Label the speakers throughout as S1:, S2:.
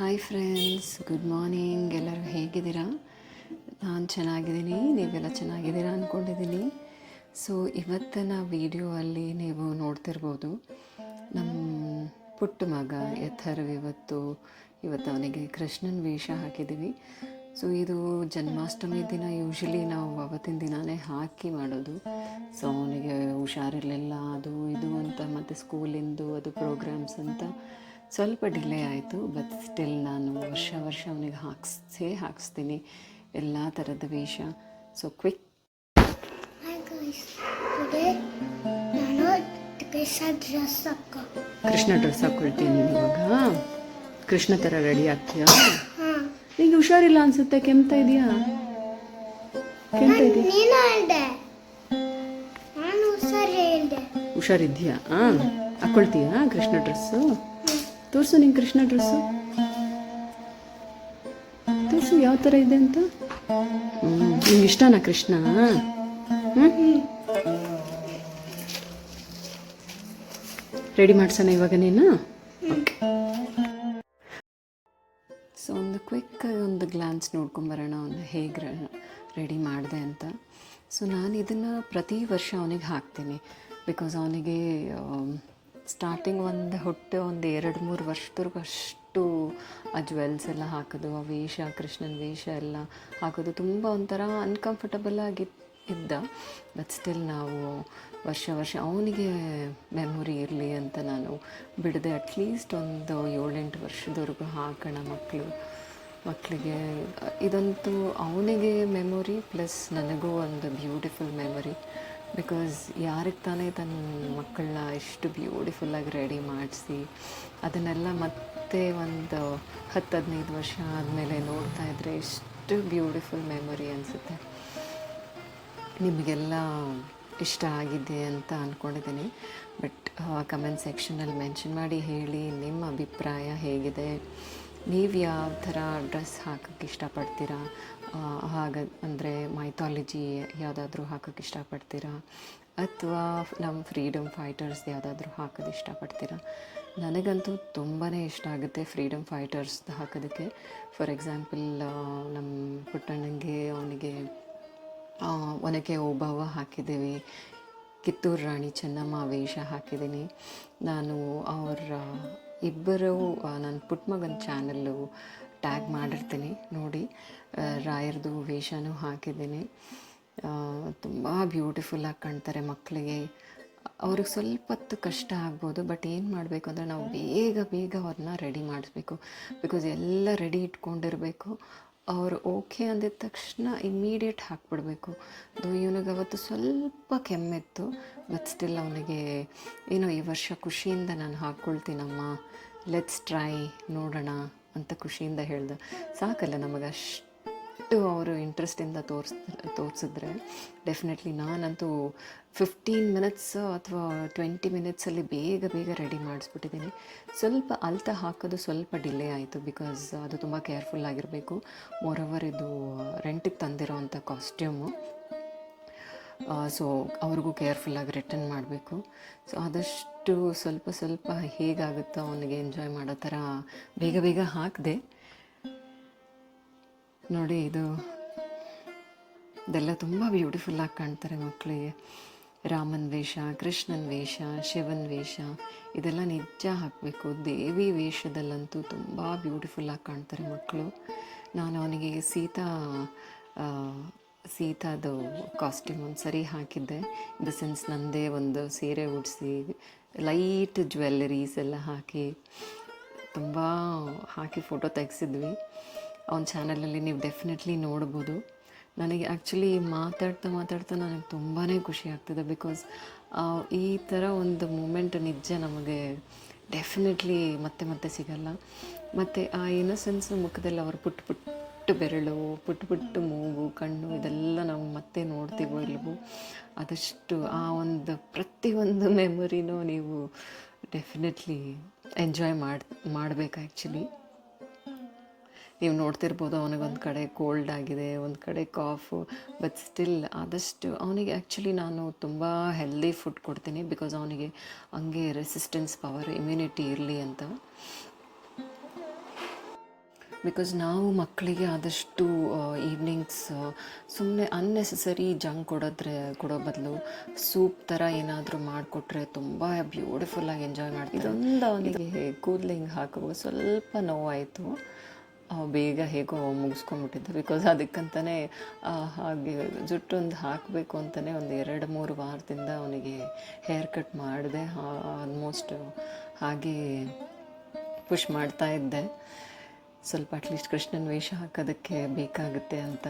S1: Hi friends, good morning. ಎಲ್ಲರೂ ಹೇಗಿದ್ದೀರಾ? ನಾನು ಚೆನ್ನಾಗಿದ್ದೀನಿ, ನೀವೆಲ್ಲ ಚೆನ್ನಾಗಿದ್ದೀರಾ ಅಂದ್ಕೊಂಡಿದ್ದೀನಿ. ಸೊ ಇವತ್ತಿನ ವಿಡಿಯೋ ಅಲ್ಲಿ ನೀವು ನೋಡ್ತಿರ್ಬೋದು, ನಮ್ಮ ಪುಟ್ಟ ಮಗ ಯಥರ್ವ್ ಇವತ್ತು ಅವನಿಗೆ ಕೃಷ್ಣನ ವೇಷ ಹಾಕಿದ್ದೀವಿ. ಸೊ ಇದು ಜನ್ಮಾಷ್ಟಮಿ ದಿನ ಯೂಶ್ವಲಿ ನಾವು ಅವತ್ತಿನ ದಿನವೇ ಹಾಕಿ ಮಾಡೋದು. ಸೊ ಅವನಿಗೆ ಹುಷಾರಿರಲಿಲ್ಲ, ಅದು ಇದು ಅಂತ, ಮತ್ತು ಸ್ಕೂಲಿಂದು ಅದು ಪ್ರೋಗ್ರಾಮ್ಸ್ ಅಂತ ಸ್ವಲ್ಪ ಡಿಲೇ ಆಯಿತು. ಬಟ್ ಸ್ಟಿಲ್ ನಾನು ವರ್ಷ ಅವನಿಗೆ ಹಾಕಿಸ್ತೀನಿ ಎಲ್ಲ ಥರದ ವೇಷ. So quick. ಕೃಷ್ಣ ಡ್ರೆಸ್ ಹಾಕ್ಕೊಳ್ತೀನಿ ನೀನು ಇವಾಗ. ಕೃಷ್ಣ ಥರ ರೆಡಿ ಆಗ್ತೀಯಾ? ನಿಂಗೆ ಹುಷಾರಿಲ್ಲ ಅನ್ಸುತ್ತೆ, ಕೆಮ್ತಾ ಇದೆಯಾ? ಹುಷಾರಿದ್ಯಾ? ಹಾಕ್ಕೊಳ್ತೀಯಾ ಕೃಷ್ಣ ಡ್ರೆಸ್ಸು? ತೋರಿಸು ನಿಂಗೆ ಕೃಷ್ಣ ಡ್ರೆಸ್ಸು, ತೋರಿಸು ಯಾವ ಥರ ಇದೆ ಅಂತ. ನಿಂಗೆ ಇಷ್ಟನಾ ಕೃಷ್ಣ? ರೆಡಿ ಮಾಡ್ಸೋಣ ಇವಾಗ ನೀನು? ಓಕೆ. ಸೊ ಒಂದು ಕ್ವಿಕ್ ಒಂದು ಗ್ಲಾನ್ಸ್ ನೋಡ್ಕೊಂಬರೋಣ ಅವನು ಹೇಗೆ ರೆಡಿ ಮಾಡಿದೆ ಅಂತ. ಸೊ ನಾನು ಇದನ್ನು ಪ್ರತಿ ವರ್ಷ ಅವನಿಗೆ ಹಾಕ್ತೀನಿ. ಬಿಕಾಸ್ ಅವನಿಗೆ ಸ್ಟಾರ್ಟಿಂಗ್ ಒಂದು 2-3 ವರ್ಷದವರೆಗೂ ಅಷ್ಟು ಆ ಜ್ಯುವೆಲ್ಸ್ ಎಲ್ಲ ಹಾಕೋದು, ಆ ವೇಷ, ಕೃಷ್ಣನ ವೇಷ ಎಲ್ಲ ಹಾಕೋದು ತುಂಬ ಒಂಥರ ಅನ್ಕಂಫರ್ಟಬಲ್ ಇದ್ದ. ಬಟ್ ಸ್ಟಿಲ್ ನಾವು ವರ್ಷ ಅವನಿಗೆ ಮೆಮೊರಿ ಇರಲಿ ಅಂತ ನಾನು ಬಿಡದೆ ಅಟ್ಲೀಸ್ಟ್ ಒಂದು 7-8 ವರ್ಷದವರೆಗೂ ಹಾಕೋಣ ಮಕ್ಕಳಿಗೆ. ಇದಂತೂ ಅವನಿಗೆ ಮೆಮೊರಿ ಪ್ಲಸ್ ನನಗೂ ಒಂದು ಬ್ಯೂಟಿಫುಲ್ ಮೆಮೊರಿ. ಬಿಕಾಸ್ ಯಾರಿಗೆ ತಾನೇ ತನ್ನ ಮಕ್ಕಳನ್ನ ಇಷ್ಟು ಬ್ಯೂಟಿಫುಲ್ಲಾಗಿ ರೆಡಿ ಮಾಡಿಸಿ ಅದನ್ನೆಲ್ಲ ಮತ್ತೆ ಒಂದು 10-15 ವರ್ಷ ಆದಮೇಲೆ ನೋಡ್ತಾ ಇದ್ದರೆ ಎಷ್ಟು ಬ್ಯೂಟಿಫುಲ್ ಮೆಮೊರಿ ಅನಿಸುತ್ತೆ. ನಿಮಗೆಲ್ಲ ಇಷ್ಟ ಆಗಿದೆ ಅಂತ ಅಂದ್ಕೊಂಡಿದ್ದೀನಿ. ಬಟ್ ಕಮೆಂಟ್ ಸೆಕ್ಷನಲ್ಲಿ ಮೆನ್ಷನ್ ಮಾಡಿ ಹೇಳಿ ನಿಮ್ಮ ಅಭಿಪ್ರಾಯ ಹೇಗಿದೆ. ನೀವು ಯಾವ ಥರ ಡ್ರೆಸ್ ಹಾಕೋಕ್ಕೆ ಇಷ್ಟಪಡ್ತೀರಾ? ಅಂದರೆ ಮೈಥಾಲಜಿ ಯಾವುದಾದ್ರೂ ಹಾಕೋಕ್ಕೆ ಇಷ್ಟಪಡ್ತೀರಾ, ಅಥವಾ ನಮ್ಮ ಫ್ರೀಡಮ್ ಫೈಟರ್ಸ್ ಯಾವುದಾದ್ರೂ ಹಾಕೋದು ಇಷ್ಟಪಡ್ತೀರಾ? ನನಗಂತೂ ತುಂಬಾ ಇಷ್ಟ ಆಗುತ್ತೆ ಫ್ರೀಡಮ್ ಫೈಟರ್ಸ್ ಹಾಕೋದಕ್ಕೆ. ಫಾರ್ ಎಕ್ಸಾಂಪಲ್ ನಮ್ಮ ಪುಟ್ಟಣ್ಣಂಗೆ ಅವನಿಗೆ ಒನಕೆ ಓಬವ್ವ ಹಾಕಿದ್ದೀವಿ, ಕಿತ್ತೂರು ರಾಣಿ ಚೆನ್ನಮ್ಮ ವೇಷ ಹಾಕಿದ್ದೀನಿ. ನಾನು ಇಬ್ಬರು ನನ್ನ ಪುಟ್ಟ ಮಗನ ಚಾನಲ್ಲು ಟ್ಯಾಗ್ ಮಾಡಿರ್ತೀನಿ ನೋಡಿ. ರಾಯರ್ದು ವೇಷನೂ ಹಾಕಿದ್ದೀನಿ. ತುಂಬ ಬ್ಯೂಟಿಫುಲ್ಲಾಗಿ ಕಾಣ್ತಾರೆ ಮಕ್ಕಳಿಗೆ. ಅವ್ರಿಗೆ ಸ್ವಲ್ಪ ಹೊತ್ತು ಕಷ್ಟ ಆಗ್ಬೋದು, ಬಟ್ ಏನು ಮಾಡಬೇಕು ಅಂದರೆ ನಾವು ಬೇಗ ಅವ್ರನ್ನ ರೆಡಿ ಮಾಡಿಸ್ಬೇಕು. ಬಿಕಾಸ್ ಎಲ್ಲ ರೆಡಿ ಇಟ್ಕೊಂಡಿರಬೇಕು. ಅವರು ಓಕೆ ಅಂದಿದ ತಕ್ಷಣ ಇಮ್ಮಿಡಿಯೇಟ್ ಹಾಕ್ಬಿಡ್ಬೇಕು. ಇವನಿಗೆ ಅವತ್ತು ಸ್ವಲ್ಪ ಕೆಮ್ಮಿತ್ತು, ಬಟ್ ಸ್ಟಿಲ್ ಅವನಿಗೆ ಏನೋ ಈ ವರ್ಷ ಖುಷಿಯಿಂದ ನಾನು ಹಾಕ್ಕೊಳ್ತೀನಮ್ಮ, ಲೆಟ್ಸ್ ಟ್ರೈ, ನೋಡೋಣ ಅಂತ ಖುಷಿಯಿಂದ ಹೇಳ್ದೆ. ಸಾಕಲ್ಲ ನಮಗೆ ಅಷ್ಟು ಅವರು ಇಂಟ್ರೆಸ್ಟಿಂದ ತೋರಿಸಿದ್ರೆ ಡೆಫಿನೆಟ್ಲಿ. ನಾನಂತೂ 15 ಮಿನಿಟ್ಸ್ ಅಥವಾ 20 ಮಿನಿಟ್ಸಲ್ಲಿ ಬೇಗ ರೆಡಿ ಮಾಡಿಸ್ಬಿಟ್ಟಿದ್ದೀನಿ. ಸ್ವಲ್ಪ ಅಳ್ತಾ ಹಾಕೋದು ಸ್ವಲ್ಪ ಡಿಲೇ ಆಯಿತು, ಬಿಕಾಸ್ ಅದು ತುಂಬ ಕೇರ್ಫುಲ್ಲಾಗಿರಬೇಕು. ಮೋರೋವರ್ ಇದು ರೆಂಟಿಗೆ ತಂದಿರೋ ಅಂಥ ಕಾಸ್ಟ್ಯೂಮು. ಸೊ ಅವ್ರಿಗೂ ಕೇರ್ಫುಲ್ಲಾಗಿ ರಿಟರ್ನ್ ಮಾಡಬೇಕು. ಸೊ ಆದಷ್ಟು ಸ್ವಲ್ಪ ಹೇಗಾಗುತ್ತೋ ಅವನಿಗೆ ಎಂಜಾಯ್ ಮಾಡೋ ಥರ ಬೇಗ ಹಾಕಿದೆ ನೋಡಿ. ಇದೆಲ್ಲ ತುಂಬ ಬ್ಯೂಟಿಫುಲ್ಲಾಗಿ ಕಾಣ್ತಾರೆ ಮಕ್ಕಳಿಗೆ. ರಾಮನ ವೇಷ, ಕೃಷ್ಣನ ವೇಷ, ಶಿವನ ವೇಷ ಇದೆಲ್ಲ ನಿಜ ಹಾಕಬೇಕು. ದೇವಿ ವೇಷದಲ್ಲಂತೂ ತುಂಬ ಬ್ಯೂಟಿಫುಲ್ಲಾಗಿ ಕಾಣ್ತಾರೆ ಮಕ್ಕಳು. ನಾನು ಅವನಿಗೆ ಸೀತಾದು ಕಾಸ್ಟ್ಯೂಮ್ ಒಂದು ಸರಿ ಹಾಕಿದ್ದೆ. ಇನ್ ದ ಸೆನ್ಸ್ ನನ್ನದೇ ಒಂದು ಸೀರೆ ಉಡಿಸಿ ಲೈಟ್ ಜ್ಯುವೆಲ್ಲರೀಸ್ ಎಲ್ಲ ಹಾಕಿ ತುಂಬ ಹಾಕಿ ಫೋಟೋ ತೆಗೆಸಿದ್ವಿ. ಅವನ ಚಾನಲಲ್ಲಿ ನೀವು ಡೆಫಿನೆಟ್ಲಿ ನೋಡ್ಬೋದು. ನನಗೆ ಆ್ಯಕ್ಚುಲಿ ಮಾತಾಡ್ತಾ ನನಗೆ ತುಂಬಾ ಖುಷಿ ಆಗ್ತದೆ. ಬಿಕಾಸ್ ಈ ಥರ ಒಂದು ಮೂಮೆಂಟ್ ನಿಜ ನಮಗೆ ಡೆಫಿನೆಟ್ಲಿ ಮತ್ತೆ ಸಿಗಲ್ಲ. ಮತ್ತು ಆ ಇನ್ನೊಸೆನ್ಸ್ ಮುಖದಲ್ಲಿ ಅವ್ರ ಪುಟ್ಟ ಬೆರಳು, ಪುಟ್ಟ ಮೂಗು, ಕಣ್ಣು ಇದೆಲ್ಲ ನಾವು ಮತ್ತೆ ನೋಡ್ತೀವೋ ಇಲ್ವೋ, ಆದಷ್ಟು ಆ ಒಂದು ಪ್ರತಿಯೊಂದು ಮೆಮೊರಿನೂ ನೀವು ಡೆಫಿನೆಟ್ಲಿ ಎಂಜಾಯ್ ಮಾಡಬೇಕು. ಆ್ಯಕ್ಚುಲಿ ನೀವು ನೋಡ್ತಿರ್ಬೋದು, ಅವನಿಗೊಂದು ಕಡೆ ಕೋಲ್ಡ್ ಆಗಿದೆ, ಒಂದು ಕಡೆ ಕಾಫು. ಬಟ್ ಸ್ಟಿಲ್ ಆದಷ್ಟು ಅವನಿಗೆ ಆ್ಯಕ್ಚುಲಿ ನಾನು ತುಂಬ ಹೆಲ್ದಿ ಫುಡ್ ಕೊಡ್ತೀನಿ. ಬಿಕಾಸ್ ಅವನಿಗೆ ಹಂಗೆ ರೆಸಿಸ್ಟೆನ್ಸ್ ಪವರ್, ಇಮ್ಯುನಿಟಿ ಇರಲಿ ಅಂತ. ಬಿಕಾಸ್ ನಾವು ಮಕ್ಕಳಿಗೆ ಆದಷ್ಟು ಈವ್ನಿಂಗ್ಸ್ ಸುಮ್ಮನೆ ಅನ್ನೆಸೆಸರಿ ಜಂಕ್ ಕೊಡೋ ಬದಲು ಸೂಪ್ ಥರ ಏನಾದರೂ ಮಾಡಿಕೊಟ್ರೆ ತುಂಬ ಬ್ಯೂಟಿಫುಲ್ಲಾಗಿ ಎಂಜಾಯ್ ಮಾಡ್ತೀವಿ. ಇದೊಂದು ಅವನಿಗೆ ಕೂದಲಿಂಗ್ ಹಾಕುವಾಗ ಸ್ವಲ್ಪ ನೋವಾಯಿತು, ಬೇಗ ಹೇಗೋ ಮುಗಿಸ್ಕೊಂಬಿಟ್ಟಿದ್ದೆ. ಬಿಕಾಸ್ ಅದಕ್ಕಂತಲೇ ಹಾಗೆ ಜುಟ್ಟೊಂದು ಹಾಕಬೇಕು ಅಂತಲೇ ಒಂದು 2-3 ವಾರದಿಂದ ಅವನಿಗೆ ಹೇರ್ ಕಟ್ ಮಾಡಿದೆ. ಆಲ್ಮೋಸ್ಟ್ ಹಾಗೆ ಪುಷ್ ಮಾಡ್ತಾಯಿದ್ದೆ, ಸ್ವಲ್ಪ ಅಟ್ಲೀಸ್ಟ್ ಕೃಷ್ಣನ ವೇಷ ಹಾಕೋದಕ್ಕೆ ಬೇಕಾಗುತ್ತೆ ಅಂತ.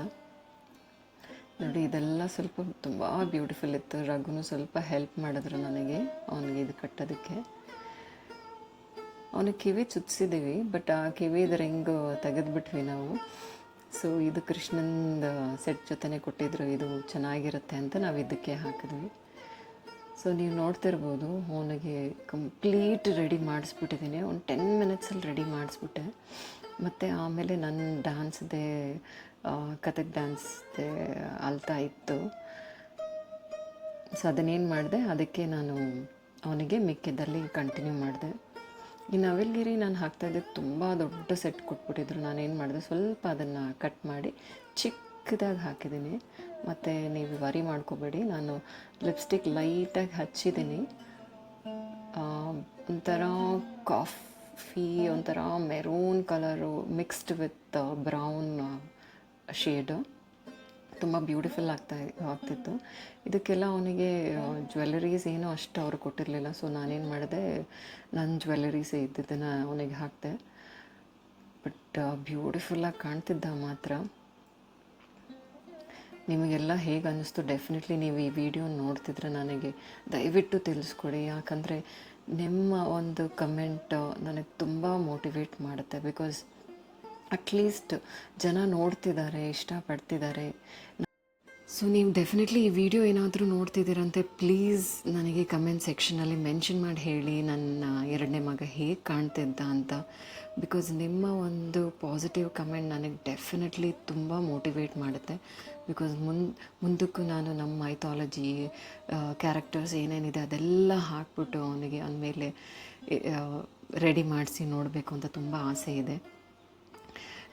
S1: ನೋಡಿ ಇದೆಲ್ಲ ಸ್ವಲ್ಪ ತುಂಬ ಬ್ಯೂಟಿಫುಲ್ ಇತ್ತು. ರಘುನು ಸ್ವಲ್ಪ ಹೆಲ್ಪ್ ಮಾಡಿದ್ರು ನನಗೆ ಅವನಿಗೆ ಇದು ಕಟ್ಟೋದಕ್ಕೆ. ಅವನಿಗೆ ಕಿವಿ ಚುಚ್ಚಿಸಿದ್ದೀವಿ, ಬಟ್ ಆ ಕಿವಿದ ರಿಂಗು ತೆಗೆದುಬಿಟ್ವಿ ನಾವು. ಸೊ ಇದು ಕೃಷ್ಣಂದು ಸೆಟ್ ಜೊತೆನೇ ಕೊಟ್ಟಿದ್ರು, ಇದು ಚೆನ್ನಾಗಿರುತ್ತೆ ಅಂತ ನಾವು ಇದಕ್ಕೆ ಹಾಕಿದ್ವಿ. ಸೊ ನೀವು ನೋಡ್ತಿರ್ಬೋದು ಅವನಿಗೆ ಕಂಪ್ಲೀಟ್ ರೆಡಿ ಮಾಡಿಸ್ಬಿಟ್ಟಿದ್ದೀನಿ. ಒಂದು 10 ಮಿನಿಟ್ಸಲ್ಲಿ ರೆಡಿ ಮಾಡಿಸ್ಬಿಟ್ಟೆ. ಮತ್ತು ಆಮೇಲೆ ನನ್ನ ಡ್ಯಾನ್ಸ್ದೇ ಕಥಕ್ ಡ್ಯಾನ್ಸ್ದೇ ಅಳ್ತಾ ಇತ್ತು. ಸೊ ಅದನ್ನೇನು ಮಾಡಿದೆ, ಅದಕ್ಕೆ ನಾನು ಅವನಿಗೆ ಮಿಕ್ಕಿದ್ದಲ್ಲಿ ಕಂಟಿನ್ಯೂ ಮಾಡಿದೆ. ಈ ನವಿಲ್ಗಿರಿ ನಾನು ಹಾಕ್ತಾಯಿದ್ದೆ ತುಂಬ ದೊಡ್ಡ ಸೆಟ್ ಕೊಟ್ಬಿಟ್ಟಿದ್ರು. ನಾನೇನು ಮಾಡಿದೆ, ಸ್ವಲ್ಪ ಅದನ್ನು ಕಟ್ ಮಾಡಿ ಚಿಕ್ಕದಾಗಿ ಹಾಕಿದ್ದೀನಿ. ಮತ್ತು ನೀವು ವರಿ ಮಾಡ್ಕೋಬೇಡಿ, ನಾನು ಲಿಪ್ಸ್ಟಿಕ್ ಲೈಟಾಗಿ ಹಚ್ಚಿದ್ದೀನಿ. ಒಂಥರ ಕಾಫಿ, ಒಂಥರ maroon colour mixed with brown shade, ತುಂಬ ಬ್ಯೂಟಿಫುಲ್ ಆಗ್ತಿತ್ತು. ಇದಕ್ಕೆಲ್ಲ ಅವನಿಗೆ ಜ್ಯುವೆಲ್ಲರೀಸ್ ಏನೋ ಅಷ್ಟು ಅವರು ಕೊಟ್ಟಿರಲಿಲ್ಲ. ಸೊ ನಾನೇನು ಮಾಡಿದೆ, ನನ್ನ ಜ್ಯುವೆಲ್ಲರೀಸೇ ಇದ್ದಿದ್ದನ್ನು ಅವನಿಗೆ ಹಾಕಿದೆ. ಬಟ್ ಬ್ಯೂಟಿಫುಲ್ಲಾಗಿ ಕಾಣ್ತಿದ್ದ ಮಾತ್ರ. ನಿಮಗೆಲ್ಲ ಹೇಗೆ ಅನ್ನಿಸ್ತು ಡೆಫಿನೆಟ್ಲಿ ನೀವು ಈ ವಿಡಿಯೋ ನೋಡ್ತಿದ್ರೆ ನನಗೆ ದಯವಿಟ್ಟು ತಿಳಿಸ್ಕೊಡಿ. ಯಾಕಂದರೆ ನಿಮ್ಮ ಒಂದು ಕಮೆಂಟ್ ನನಗೆ ತುಂಬ ಮೋಟಿವೇಟ್ ಮಾಡುತ್ತೆ. ಬಿಕಾಸ್ ಅಟ್ಲೀಸ್ಟ್ ಜನ ನೋಡ್ತಿದ್ದಾರೆ, ಇಷ್ಟಪಡ್ತಿದ್ದಾರೆ. ಸೊ ನೀವು ಡೆಫಿನೆಟ್ಲಿ ಈ ವಿಡಿಯೋ ಏನಾದರೂ ನೋಡ್ತಿದ್ದೀರಂತೆ ಪ್ಲೀಸ್ ನನಗೆ ಕಮೆಂಟ್ ಸೆಕ್ಷನಲ್ಲಿ ಮೆನ್ಷನ್ ಮಾಡಿ ಹೇಳಿ ನನ್ನ 2ನೇ ಮಗ ಹೇಗೆ ಕಾಣ್ತಿದ್ದ ಅಂತ. ಬಿಕಾಸ್ ನಿಮ್ಮ ಒಂದು ಪಾಸಿಟಿವ್ ಕಮೆಂಟ್ ನನಗೆ ಡೆಫಿನೆಟ್ಲಿ ತುಂಬ ಮೋಟಿವೇಟ್ ಮಾಡುತ್ತೆ. ಬಿಕಾಸ್ ಮುಂದಕ್ಕೂ ನಾನು ನಮ್ಮ ಮೈಥಾಲಜಿ ಕ್ಯಾರೆಕ್ಟರ್ಸ್ ಏನೇನಿದೆ ಅದೆಲ್ಲ ಹಾಕ್ಬಿಟ್ಟು ಅವನಿಗೆ ಅಂದಮೇಲೆ ರೆಡಿ ಮಾಡಿಸಿ ನೋಡಬೇಕು ಅಂತ ತುಂಬ ಆಸೆ ಇದೆ.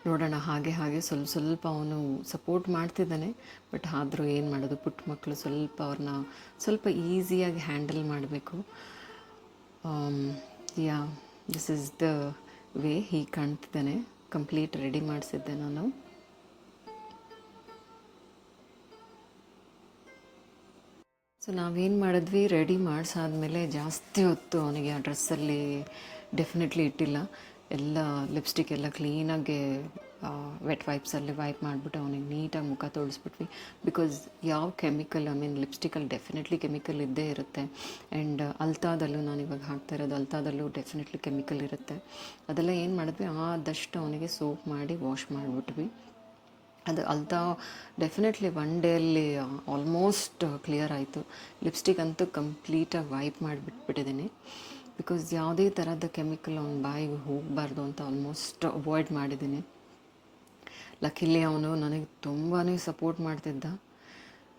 S1: ನೋಡೋಣ, ಹಾಗೆ ಸ್ವಲ್ಪ ಅವನು ಸಪೋರ್ಟ್ ಮಾಡ್ತಿದ್ದಾನೆ. ಬಟ್ ಆದರೂ ಏನು ಮಾಡೋದು, ಪುಟ್ಟ ಮಕ್ಕಳು ಅವ್ರನ್ನ ಸ್ವಲ್ಪ ಈಸಿಯಾಗಿ ಹ್ಯಾಂಡಲ್ ಮಾಡಬೇಕು. ದಿಸ್ ಇಸ್ ದ ವೇ ಹೀಗೆ ಕಾಣ್ತಿದ್ದಾನೆ. ಕಂಪ್ಲೀಟ್ ರೆಡಿ ಮಾಡಿಸಿದ್ದೆ ನಾನು. ಸೊ ನಾವೇನು ಮಾಡಿದ್ವಿ, ರೆಡಿ ಮಾಡಿಸಾದ್ಮೇಲೆ ಜಾಸ್ತಿ ಹೊತ್ತು ಅವನಿಗೆ ಆ ಡ್ರೆಸ್ಸಲ್ಲಿ ಡೆಫಿನೆಟ್ಲಿ ಇಟ್ಟಿಲ್ಲ. ಎಲ್ಲ ಲಿಪ್ಸ್ಟಿಕ್ ಎಲ್ಲ ಕ್ಲೀನಾಗಿ ವೆಟ್ ವೈಪ್ಸಲ್ಲಿ ವೈಪ್ ಮಾಡಿಬಿಟ್ಟು ಅವನಿಗೆ ನೀಟಾಗಿ ಮುಖ ತೊಳಿಸ್ಬಿಟ್ವಿ. ಬಿಕಾಸ್ ಯಾವ ಕೆಮಿಕಲ್, ಲಿಪ್ಸ್ಟಿಕಲ್ಲಿ ಡೆಫಿನೆಟ್ಲಿ ಕೆಮಿಕಲ್ ಇದ್ದೇ ಇರುತ್ತೆ. ಆ್ಯಂಡ್ ಅಲ್ತಾದಲ್ಲೂ ನಾನು ಇವಾಗ ಹಾಕ್ತಾ ಇರೋದು ಅಲ್ತಾದಲ್ಲೂ ಡೆಫಿನೆಟ್ಲಿ ಕೆಮಿಕಲ್ ಇರುತ್ತೆ. ಅದೆಲ್ಲ ಏನು ಮಾಡಿದ್ವಿ, ಆದಷ್ಟು ಅವನಿಗೆ ಸೋಪ್ ಮಾಡಿ ವಾಶ್ ಮಾಡಿಬಿಟ್ವಿ. ಅದು ಅಲ್ತಾ ಡೆಫಿನೆಟ್ಲಿ 1 ಡೇಯಲ್ಲಿ ಆಲ್ಮೋಸ್ಟ್ ಕ್ಲಿಯರ್ ಆಯಿತು. ಲಿಪ್ಸ್ಟಿಕ್ ಅಂತೂ ಕಂಪ್ಲೀಟಾಗಿ ವೈಪ್ ಮಾಡಿಬಿಟ್ಬಿಟ್ಟಿದ್ದೀನಿ. ಬಿಕಾಸ್ ಯಾವುದೇ ಥರದ ಕೆಮಿಕಲ್ ಅವ್ನ ಬಾಯಿಗೆ ಹೋಗಬಾರ್ದು ಅಂತ ಆಲ್ಮೋಸ್ಟ್ ಅವಾಯ್ಡ್ ಮಾಡಿದ್ದೀನಿ. ಲಕ್ಕಿಲಿ ಅವನು ನನಗೆ ತುಂಬಾ ಸಪೋರ್ಟ್ ಮಾಡ್ತಿದ್ದ.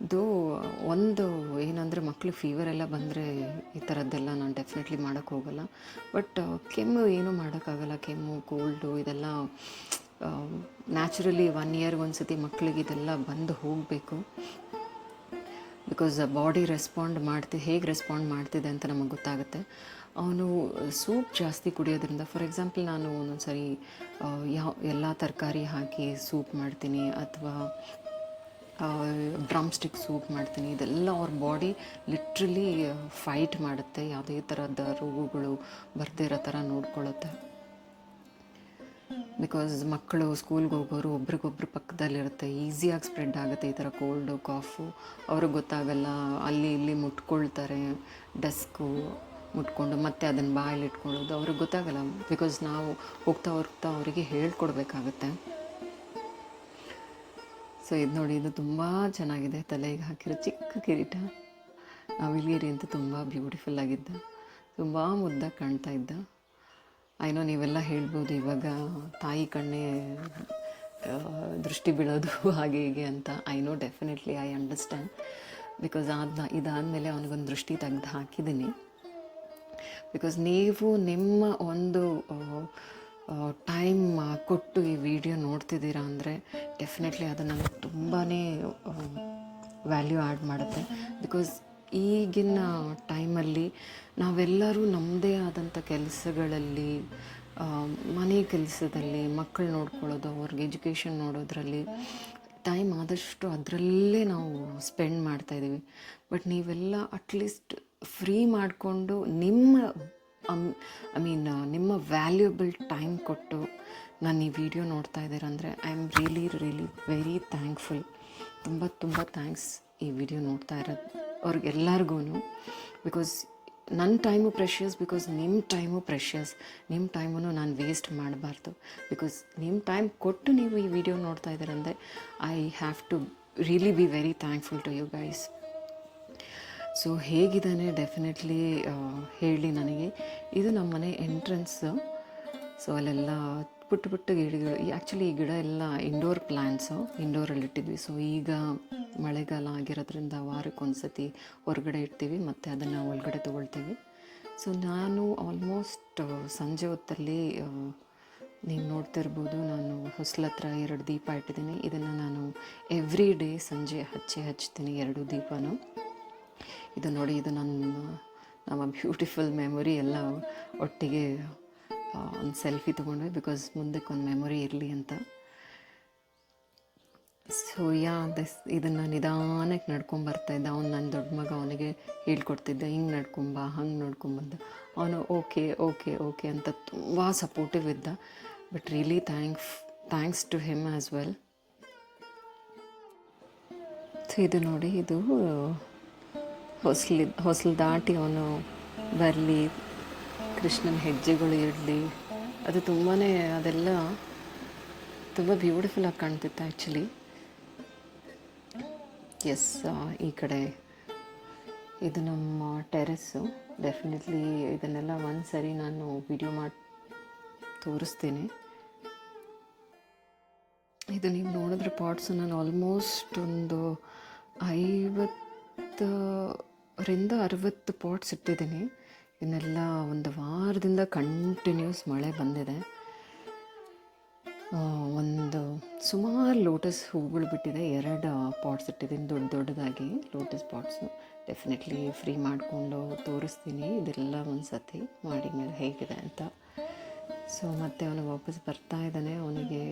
S1: ಇದು ಒಂದು ಏನಂದರೆ ಮಕ್ಕಳು ಫೀವರ್ ಎಲ್ಲ ಬಂದರೆ ಈ ಥರದ್ದೆಲ್ಲ ನಾನು ಡೆಫಿನೆಟ್ಲಿ ಮಾಡೋಕ್ಕೆ ಹೋಗಲ್ಲ. ಬಟ್ ಕೆಮ್ಮು ಏನೂ ಮಾಡೋಕ್ಕಾಗಲ್ಲ. ಕೆಮ್ಮು, ಕೋಲ್ಡು ಇದೆಲ್ಲ ನ್ಯಾಚುರಲಿ 1 ಇಯರ್ಗೆ ಒಂದು ಸತಿ ಮಕ್ಕಳಿಗೆ ಇದೆಲ್ಲ ಬಂದು ಹೋಗಬೇಕು. ಬಿಕಾಸ್ ಬಾಡಿ ಹೇಗೆ ರೆಸ್ಪಾಂಡ್ ಮಾಡ್ತಿದೆ ಅಂತ ನಮಗೆ ಗೊತ್ತಾಗುತ್ತೆ. ಅವನು ಸೂಪ್ ಜಾಸ್ತಿ ಕುಡಿಯೋದ್ರಿಂದ, ಫಾರ್ ಎಕ್ಸಾಂಪಲ್ ನಾನು ಒಂದೊಂದು ಸರಿ ಎಲ್ಲ ತರಕಾರಿ ಹಾಕಿ ಸೂಪ್ ಮಾಡ್ತೀನಿ, ಅಥವಾ ಡ್ರಮ್ ಸ್ಟಿಕ್ ಸೂಪ್ ಮಾಡ್ತೀನಿ. ಇದೆಲ್ಲ ಅವ್ರ ಬಾಡಿ ಲಿಟ್ರಲಿ ಫೈಟ್ ಮಾಡುತ್ತೆ, ಯಾವುದೇ ಥರದ ರೋಗಗಳು ಬರದೇ ಇರೋ ಥರ ನೋಡ್ಕೊಳ್ಳುತ್ತೆ. ಬಿಕಾಸ್ ಮಕ್ಕಳು ಸ್ಕೂಲ್ಗೆ ಹೋಗೋರು ಒಬ್ರಿಗೊಬ್ರು ಪಕ್ಕದಲ್ಲಿರುತ್ತೆ, ಈಸಿಯಾಗಿ ಸ್ಪ್ರೆಡ್ ಆಗುತ್ತೆ ಈ ಥರ ಕೋಲ್ಡು, ಕಾಫು. ಅವ್ರಿಗೆ ಗೊತ್ತಾಗಲ್ಲ, ಅಲ್ಲಿ ಇಲ್ಲಿ ಮುಟ್ಕೊಳ್ತಾರೆ, ಡೆಸ್ಕು ಮುಟ್ಕೊಂಡು ಮತ್ತೆ ಅದನ್ನು ಬಾಯಲ್ಲಿ ಇಟ್ಕೊಳ್ಳೋದು ಅವ್ರಿಗೆ ಗೊತ್ತಾಗಲ್ಲ. ಬಿಕಾಸ್ ನಾವು ಹೋಗ್ತಾ ಅವರಿಗೆ ಹೇಳ್ಕೊಡ್ಬೇಕಾಗತ್ತೆ. ಸೊ ಇದು ನೋಡಿ, ಇದು ತುಂಬ ಚೆನ್ನಾಗಿದೆ. ತಲೆಗೆ ಹಾಕಿರೋ ಚಿಕ್ಕ ಕಿರೀಟ. ನವಿಲ್ಗಿರಿ ಅಂತ ತುಂಬ ಬ್ಯೂಟಿಫುಲ್ ಆಗಿದ್ದ, ತುಂಬ ಮುದ್ದಾಗಿ ಕಾಣ್ತಾ ಇದ್ದ. ಐನೋ ನೀವೆಲ್ಲ ಹೇಳ್ಬೋದು ಇವಾಗ ತಾಯಿ ಕಣ್ಣೇ ದೃಷ್ಟಿ ಬೀಳೋದು ಹಾಗೆ ಹೀಗೆ ಅಂತ. I know definitely I understand. Because ಇದಾದಮೇಲೆ ಅವನಿಗೊಂದು ದೃಷ್ಟಿ ತೆಗೆದು ಹಾಕಿದ್ದೀನಿ. ಬಿಕಾಸ್ ನೀವು ನಿಮ್ಮ ಒಂದು ಟೈಮ್ ಕೊಟ್ಟು ಈ ವಿಡಿಯೋ ನೋಡ್ತಿದ್ದೀರಾ ಅಂದರೆ ಡೆಫಿನೆಟ್ಲಿ ಅದು ನನಗೆ ತುಂಬಾ ವ್ಯಾಲ್ಯೂ ಆ್ಯಡ್ ಮಾಡುತ್ತೆ. ಬಿಕಾಸ್ ಈಗಿನ ಟೈಮಲ್ಲಿ ನಾವೆಲ್ಲರೂ ನಮ್ಮದೇ ಆದಂಥ ಕೆಲಸಗಳಲ್ಲಿ, ಮನೆ ಕೆಲಸದಲ್ಲಿ, ಮಕ್ಕಳು ನೋಡ್ಕೊಳ್ಳೋದು, ಅವ್ರಿಗೆ ಎಜುಕೇಷನ್ ನೋಡೋದ್ರಲ್ಲಿ ಟೈಮ್ ಆದಷ್ಟು ಅದರಲ್ಲೇ ನಾವು ಸ್ಪೆಂಡ್ ಮಾಡ್ತಾಯಿದ್ದೀವಿ. ಬಟ್ ನೀವೆಲ್ಲ ಅಟ್ಲೀಸ್ಟ್ ಫ್ರೀ ಮಾಡಿಕೊಂಡು ನಿಮ್ಮ ವ್ಯಾಲ್ಯೂಬಲ್ ಟೈಮ್ ಕೊಟ್ಟು ನಾನು ಈ ವಿಡಿಯೋ ನೋಡ್ತಾ ಇದ್ದೀರಂದರೆ I am really very thankful. ತುಂಬ ತುಂಬ ಥ್ಯಾಂಕ್ಸ್ ಈ ವಿಡಿಯೋ ನೋಡ್ತಾ ಇರೋದು ಅವ್ರಿಗೆಲ್ಲರಿಗೂ. ಬಿಕಾಸ್ ನನ್ನ ಟೈಮು ಪ್ರೆಷಿಯಸ್, ಬಿಕಾಸ್ ನಿಮ್ಮ ಟೈಮು ಪ್ರೆಷಿಯಸ್. ನಿಮ್ಮ ಟೈಮನ್ನು ನಾನು ವೇಸ್ಟ್ ಮಾಡಬಾರ್ದು. ಬಿಕಾಸ್ ನಿಮ್ಮ ಟೈಮ್ ಕೊಟ್ಟು ನೀವು ಈ ವಿಡಿಯೋ ನೋಡ್ತಾ ಇದ್ದೀರಂದರೆ I have to really be very thankful to you guys. So ಹೇಗಿದ್ದಾನೆ ಡೆಫಿನೆಟ್ಲಿ ಹೇಳಿ ನನಗೆ. ಇದು ನಮ್ಮ ಮನೆ ಎಂಟ್ರೆನ್ಸು. ಸೊ ಅಲ್ಲೆಲ್ಲ ಪುಟ್ಟ ಗಿಡಗಳು, ಆ್ಯಕ್ಚುಲಿ ಈ ಗಿಡ ಎಲ್ಲ ಇಂಡೋರ್ ಪ್ಲ್ಯಾಂಟ್ಸು, ಇಂಡೋರಲ್ಲಿ ಇಟ್ಟಿದ್ವಿ. ಸೊ ಈಗ ಮಳೆಗಾಲ ಆಗಿರೋದ್ರಿಂದ ವಾರಕ್ಕೊಂದ್ಸತಿ ಹೊರಗಡೆ ಇಡ್ತೀವಿ ಮತ್ತು ಅದನ್ನು ಒಳಗಡೆ ತೊಗೊಳ್ತೀವಿ. ಸೊ ನಾನು ಆಲ್ಮೋಸ್ಟ್ ಸಂಜೆ ಹೊತ್ತಲ್ಲಿ ನೀವು ನೋಡ್ತಿರ್ಬೋದು, ನಾನು ಹೊಸ್ಲ ಹತ್ರ 2 ದೀಪ ಇಟ್ಟಿದ್ದೀನಿ. ಇದನ್ನು ನಾನು ಎವ್ರಿ ಡೇ ಸಂಜೆ ಹಚ್ತೀನಿ 2 ದೀಪನೂ. ಇದು ನೋಡಿ, ಇದು ನಮ್ಮ ಬ್ಯೂಟಿಫುಲ್ ಮೆಮೊರಿ ಎಲ್ಲ ಒಟ್ಟಿಗೆ ಒಂದು ಸೆಲ್ಫಿ ತೊಗೊಂಡ್ವಿ. ಬಿಕಾಸ್ ಮುಂದಕ್ಕೆ ಒಂದು ಮೆಮೊರಿ ಇರಲಿ ಅಂತ. ಸೊ ಇದನ್ನು ನಿಧಾನಕ್ಕೆ ನಡ್ಕೊಂಬರ್ತಾಯಿದ್ದ ಅವ್ನು. ನನ್ನ ದೊಡ್ಡ ಮಗ, ಅವನಿಗೆ ಹೇಳ್ಕೊಡ್ತಿದ್ದೆ, ಹಿಂಗೆ ನಡ್ಕೊಂಬ, ಹಂಗೆ ನೋಡ್ಕೊಂಬಂದ. ಅವನು ಓಕೆ ಅಂತ ತುಂಬ ಸಪೋರ್ಟಿವ್ ಇದ್ದ. But really thanks to him as well. So ಇದು ನೋಡಿ, ಇದು ಹೊಸಲು ದಾಟಿ ಅವನು ಬರಲಿ, ಕೃಷ್ಣನ ಹೆಜ್ಜೆಗಳು ಇರಲಿ, ಅದು ತುಂಬಾ ಅದೆಲ್ಲ ತುಂಬ ಬ್ಯೂಟಿಫುಲ್ಲಾಗಿ ಕಾಣ್ತಿತ್ತು ಆ್ಯಕ್ಚುಲಿ. ಎಸ್, ಈ ಕಡೆ ಇದು ನಮ್ಮ ಟೆರೆಸ್ಸು. ಡೆಫಿನೆಟ್ಲಿ ಇದನ್ನೆಲ್ಲ ಒಂದು ಸರಿ ನಾನು ವಿಡಿಯೋ ಮಾಡಿ ತೋರಿಸ್ತೀನಿ. ಇದು ನೀವು ನೋಡಿದ್ರೆ ಪಾಟ್ಸು ನಾನು ಆಲ್ಮೋಸ್ಟ್ ಒಂದು 50-60 ಪಾಟ್ಸ್ ಇಟ್ಟಿದ್ದೀನಿ. ಇನ್ನೆಲ್ಲ ಒಂದು ವಾರದಿಂದ ಕಂಟಿನ್ಯೂಸ್ ಮಳೆ ಬಂದಿದೆ. ಒಂದು ಸುಮಾರು ಲೋಟಸ್ ಹೂಗಳು ಬಿಟ್ಟಿದೆ. 2 ಪಾಟ್ಸ್ ಇಟ್ಟಿದ್ದೀನಿ ದೊಡ್ಡದಾಗಿ ಲೋಟಸ್ ಪಾಟ್ಸು. ಡೆಫಿನೆಟ್ಲಿ ಫ್ರೀ ಮಾಡಿಕೊಂಡು ತೋರಿಸ್ತೀನಿ ಇದೆಲ್ಲ ಒಂದು ಸತಿ ಮಾಡಿ ಮೇಲೆ ಹೇಗಿದೆ ಅಂತ. ಸೊ ಮತ್ತೆ ಅವನು ವಾಪಸ್ ಬರ್ತಾ ಇದ್ದಾನೆ. ಅವನಿಗೆ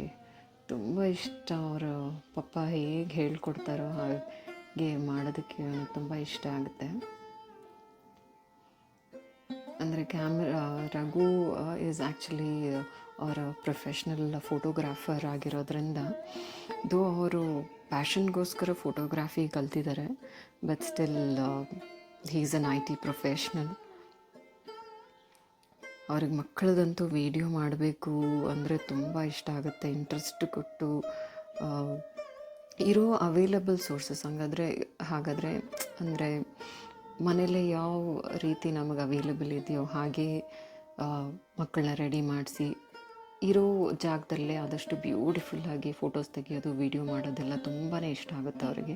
S1: ತುಂಬ ಇಷ್ಟ, ಅವರು ಪಪ್ಪ ಹೇಗೆ ಹೇಳ್ಕೊಡ್ತಾರೋ ಹಾಗೆ ಮಾಡೋದಕ್ಕೆ ಅವನಿಗೆ ತುಂಬ ಇಷ್ಟ ಆಗುತ್ತೆ. ಅಂದರೆ ರಘು ಈಸ್ ಆ್ಯಕ್ಚುಲಿ ಅವರ ಪ್ರೊಫೆಷ್ನಲ್ ಫೋಟೋಗ್ರಾಫರ್ ಆಗಿರೋದ್ರಿಂದ, ಅವರು ಪ್ಯಾಷನ್ಗೋಸ್ಕರ ಫೋಟೋಗ್ರಾಫಿ ಕಲ್ತಿದ್ದಾರೆ. But still he is an IT professional. ಅವ್ರಿಗೆ ಮಕ್ಕಳದಂತೂ ವೀಡಿಯೋ ಮಾಡಬೇಕು ಅಂದರೆ ತುಂಬ ಇಷ್ಟ ಆಗುತ್ತೆ. ಇಂಟ್ರೆಸ್ಟ್ ಕೊಟ್ಟು ಇರೋ ಅವೈಲಬಲ್ ಸೋರ್ಸಸ್ ಹಾಗಾದರೆ ಅಂದರೆ ಮನೇಲಿ ಯಾವ ರೀತಿ ನಮಗೆ ಅವೈಲಬಲ್ ಇದೆಯೋ ಹಾಗೆ ಮಕ್ಕಳನ್ನ ರೆಡಿ ಮಾಡಿಸಿ ಇರೋ ಜಾಗದಲ್ಲೇ ಆದಷ್ಟು ಬ್ಯೂಟಿಫುಲ್ಲಾಗಿ ಫೋಟೋಸ್ ತೆಗೆಯೋದು, ವೀಡಿಯೋ ಮಾಡೋದೆಲ್ಲ ತುಂಬಾ ಇಷ್ಟ ಆಗುತ್ತೆ ಅವರಿಗೆ.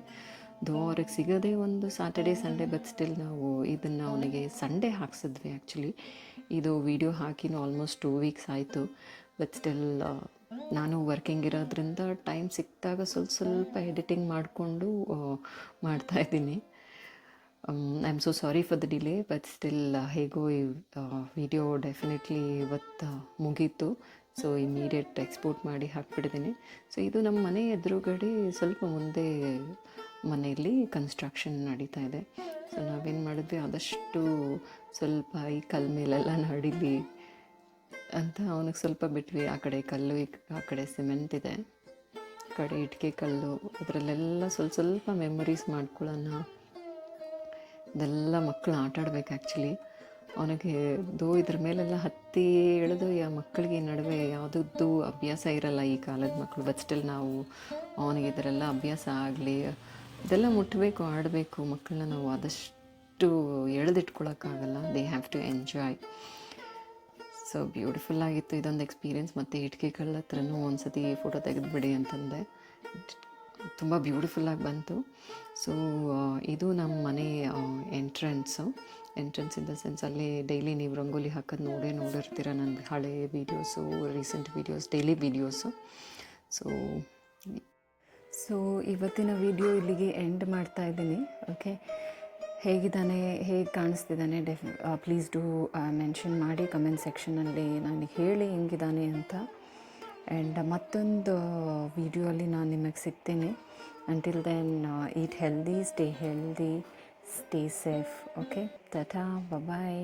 S1: ಅವ್ರಿಗೆ ಸಿಗೋದೇ ಒಂದು ಸ್ಯಾಟರ್ಡೇ ಸಂಡೇ. ಬಟ್ ಸ್ಟಿಲ್ ನಾವು ಇದನ್ನು ಅವನಿಗೆ ಸಂಡೇ ಹಾಕ್ಸಿದ್ವಿ ಆ್ಯಕ್ಚುಲಿ. ಇದು ವೀಡಿಯೋ ಹಾಕಿನೂ ಆಲ್ಮೋಸ್ಟ್ 2 ವೀಕ್ಸ್ ಆಯಿತು. ಬಟ್ ಸ್ಟಿಲ್ ನಾನು ವರ್ಕಿಂಗ್ ಇರೋದ್ರಿಂದ ಟೈಮ್ ಸಿಕ್ಕಿದಾಗ ಸ್ವಲ್ಪ ಎಡಿಟಿಂಗ್ ಮಾಡಿಕೊಂಡು ಮಾಡ್ತಾಯಿದ್ದೀನಿ. I am so sorry for the delay. But still ಹೇಗೋ ಈ ವಿಡಿಯೋ ಡೆಫಿನೆಟ್ಲಿ ಇವತ್ತು ಮುಗೀತು. ಸೊ ಇಮಿಡಿಯೇಟ್ ಎಕ್ಸ್ಪೋರ್ಟ್ ಮಾಡಿ ಹಾಕ್ಬಿಟ್ಟಿದ್ದೀನಿ. ಸೊ ಇದು ನಮ್ಮ ಮನೆ ಎದುರುಗಡೆ ಸ್ವಲ್ಪ ಮುಂದೆ ಮನೆಯಲ್ಲಿ ಕನ್ಸ್ಟ್ರಕ್ಷನ್ ನಡೀತಾ ಇದೆ. ಸೊ ನಾವೇನು ಮಾಡಿದ್ವಿ, ಆದಷ್ಟು ಸ್ವಲ್ಪ ಈ ಕಲ್ಲ ಮೇಲೆಲ್ಲ ನಡೀಲಿ ಅಂತ ಅವನಿಗೆ ಸ್ವಲ್ಪ ಬಿಟ್ವಿ. ಆ ಕಡೆ ಕಲ್ಲು, ಆ ಕಡೆ ಸಿಮೆಂಟ್ ಇದೆ, ಆ ಕಡೆ ಇಟ್ಟಿಗೆ ಕಲ್ಲು, ಅದರಲ್ಲೆಲ್ಲ ಸ್ವಲ್ಪ ಮೆಮೊರೀಸ್ ಮಾಡ್ಕೊಳ್ಳೋಣ. ಇದೆಲ್ಲ ಮಕ್ಕಳು ಆಟಾಡ್ಬೇಕು ಆ್ಯಕ್ಚುಲಿ. ಅವನಿಗೆ ಇದ್ರ ಮೇಲೆಲ್ಲ ಹತ್ತಿ ಇಳಿದು ಮಕ್ಕಳಿಗೆ ನಡುವೆ ಯಾವುದದ್ದು ಅಭ್ಯಾಸ ಇರಲ್ಲ ಈ ಕಾಲದ ಮಕ್ಕಳು. ಬಟ್ ಸ್ಟಿಲ್ ನಾವು ಅವನಿಗೆ ಇದರೆಲ್ಲ ಅಭ್ಯಾಸ ಆಗಲಿ, ಇದೆಲ್ಲ ಮುಟ್ಟಬೇಕು, ಆಡಬೇಕು. ಮಕ್ಕಳನ್ನ ನಾವು ಆದಷ್ಟು ಎಳೆದಿಟ್ಕೊಳ್ಳೋಕ್ಕಾಗಲ್ಲ. They have to enjoy. So ಬ್ಯೂಟಿಫುಲ್ಲಾಗಿತ್ತು ಇದೊಂದು ಎಕ್ಸ್ಪೀರಿಯೆನ್ಸ್. ಮತ್ತು ಇಟ್ಟಿಗೆ ಕಳ್ಳ ಹತ್ರನೂ ಒಂದು ಸತಿ ಫೋಟೋ ತೆಗೆದುಬಿಡಿ ಅಂತಂದೆ. ತುಂಬ ಬ್ಯೂಟಿಫುಲ್ಲಾಗಿ ಬಂತು. ಸೊ ಇದು ನಮ್ಮ ಮನೆ entrance. Entrance in the sense ಅಲ್ಲಿ ಡೈಲಿ ನೀವು ರಂಗೋಲಿ ಹಾಕೋದು ನೋಡಿರ್ತೀರ ನನ್ನ ಹಳೆ videos, recent videos, daily videos. So ಇವತ್ತಿನ ವಿಡಿಯೋ ಇಲ್ಲಿಗೆ ಎಂಡ್ ಮಾಡ್ತಾ ಇದ್ದೀನಿ. ಓಕೆ, ಹೇಗಿದ್ದಾನೆ, ಹೇಗೆ ಕಾಣಿಸ್ತಿದ್ದಾನೆ, ಪ್ಲೀಸ್ ಡೂ ಮೆನ್ಷನ್ ಮಾಡಿ ಕಮೆಂಟ್ ಸೆಕ್ಷನಲ್ಲಿ ನನಗೆ ಹೇಳಿ ಹೆಂಗಿದ್ದಾನೆ ಅಂತ. ಆ್ಯಂಡ್ ಮತ್ತೊಂದು ವಿಡಿಯೋಲಿ ನಾನು ನಿಮಗೆ ಸಿಗ್ತೀನಿ. Until then eat healthy, stay safe. Okay, tata, ಬಾಯ್.